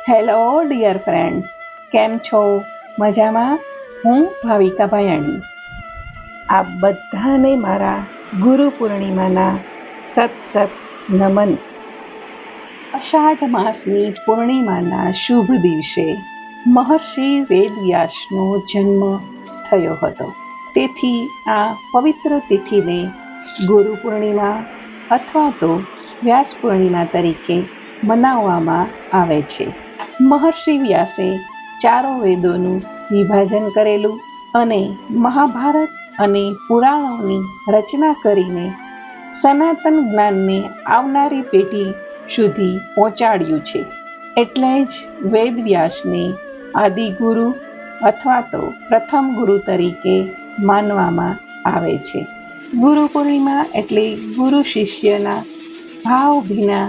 Hello dear friends, કેમ છો? મજામાં? હું ભાવિકા ભાયાણી. આપ બધાને મારા ગુરુ પૂર્ણિમાના સત નમન. અષાઢ માસની પૂર્ણિમાના શુભ દિવસે મહર્ષિ વેદવ્યાસનો જન્મ થયો હતો. તેથી આ પવિત્ર તિથિને ગુરુ પૂર્ણિમા અથવા તો વ્યાસ પૂર્ણિમા તરીકે મનાવવામાં આવે છે. મહર્ષિ વ્યાસે ચારો વેદોનું વિભાજન કરેલું અને મહાભારત અને પુરાણોની રચના કરીને સનાતન જ્ઞાનને આવનારી પેઢી સુધી પહોંચાડ્યું છે. એટલે જ વેદવ્યાસને આદિગુરુ અથવા તો પ્રથમ ગુરુ તરીકે માનવામાં આવે છે. ગુરુ પૂર્ણિમા એટલે ગુરુ શિષ્યના ભાવભીના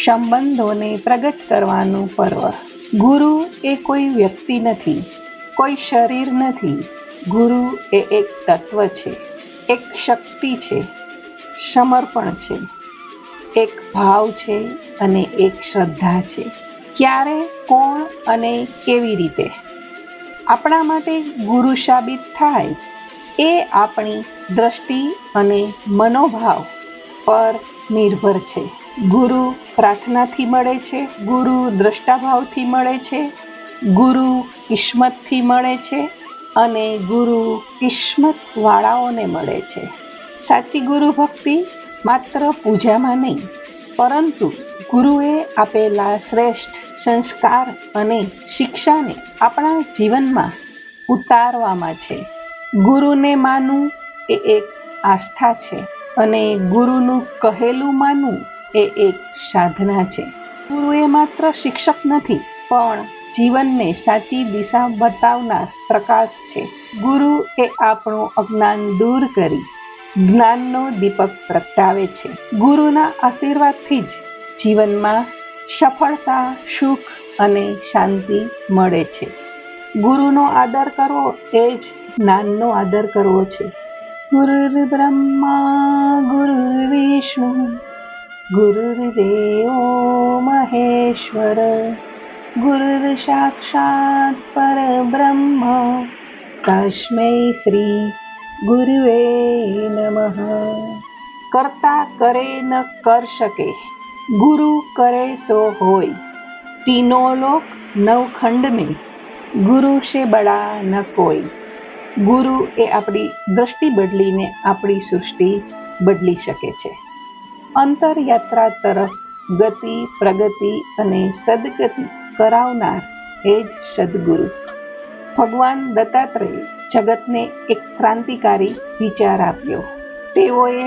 સંબંધોને પ્રગટ કરવાનું પર્વ. ગુરુ એ કોઈ વ્યક્તિ નથી, કોઈ શરીર નથી. ગુરુ એ એક તત્વ છે, એક શક્તિ છે, સમર્પણ છે, એક ભાવ છે અને એક શ્રદ્ધા છે. ક્યારે, કોણ અને કેવી રીતે આપણા માટે ગુરુ સાબિત થાય એ આપણી દ્રષ્ટિ અને મનોભાવ પર નિર્ભર છે. ગુરુ પ્રાર્થનાથી મળે છે, ગુરુ દ્રષ્ટાભાવથી મળે છે, ગુરુ કિસ્મતથી મળે છે અને ગુરુ કિસ્મત વાળાઓને મળે છે. સાચી ગુરુ ભક્તિ માત્ર પૂજામાં નહીં, પરંતુ ગુરુએ આપેલા શ્રેષ્ઠ સંસ્કાર અને શિક્ષાને આપણા જીવનમાં ઉતારવામાં છે. ગુરુને માનવું એ એક આસ્થા છે અને ગુરુનું કહેલું માનવું એ એક સાધના છે. ગુરુ એ માત્ર શિક્ષક નથી, પણ જીવનને સાચી દિશા બતાવનાર પ્રકાશ છે. ગુરુ એ આપણું અજ્ઞાન દૂર કરી જ્ઞાનનો દીપક પ્રગટાવે છે. ગુરુના આશીર્વાદથી જ જીવનમાં સફળતા, સુખ અને શાંતિ મળે છે. ગુરુનો આદર કરવો એ જ જ્ઞાનનો આદર કરવો છે. ગુરુર બ્રહ્મા ગુરુર્વિષ્ણુ ગુરુર્દેવો મહેશ્વર ગુરુર સાક્ષાત પરબ્રહ્મ તસ્મૈ શ્રી ગુરુવે નમઃ. કરતા કરે ન કર શકે, ગુરુ કરે સો હોય. तीनों लोक नवखंड में गुरु से बड़ा न कोई. ગુરુ એ આપણી દ્રષ્ટિ બદલીને આપણી સૃષ્ટિ બદલી શકે છે. અંતરયાત્રા તરફ ગતિ, પ્રગતિ અને સદગતિ કરાવનાર એ જ સદગુરુ. ભગવાન દત્તાત્રેય જગતને એક ક્રાંતિકારી વિચાર આપ્યો. તેઓએ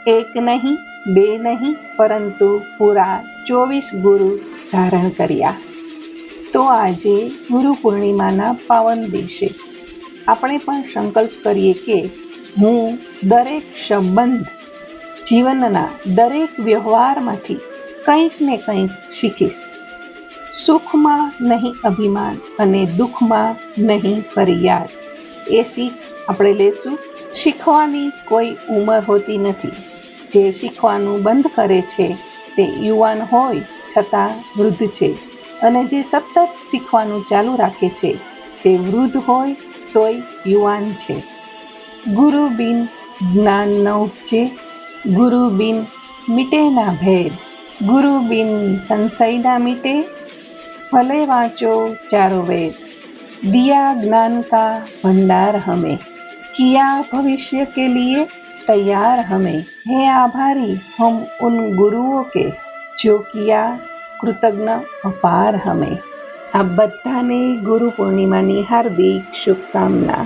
એક નહીં, બે નહીં, પરંતુ પૂરા 24 ગુરુ ધારણ કર્યા. તો આજે ગુરુ પૂર્ણિમાના પાવન દિવસે આપણે પણ સંકલ્પ કરીએ કે હું દરેક સંબંધ, જીવનના દરેક વ્યવહારમાંથી કંઈક ને કંઈક શીખીશ. સુખમાં નહીં અભિમાન અને દુઃખમાં નહીં ફરિયાદ. એ શીખ આપણે લેશું. શીખવાની કોઈ ઉંમર હોતી નથી. જે શીખવાનું બંધ કરે છે તે યુવાન હોય છતાં વૃદ્ધ છે, અને જે સતત શીખવાનું ચાલુ રાખે છે તે વૃદ્ધ હોય તોય યુવાન છે. ગુરુ બિન જ્ઞાન ન ઉપજે, ગુરુ બિન મિટે ના ભેદ, ગુરુ બિન સંશય ના મિટે. ભલે વાંચો ચારો वेद, दिया ज्ञान का भंडार हमें, किया भविष्य के लिए तैयार हमें. है आभारी हम उन गुरुओं के जो किया કૃતજ્ઞ અપાર હમે. આ બધાને ગુરુ પૂર્ણિમાની હાર્દિક શુભકામના.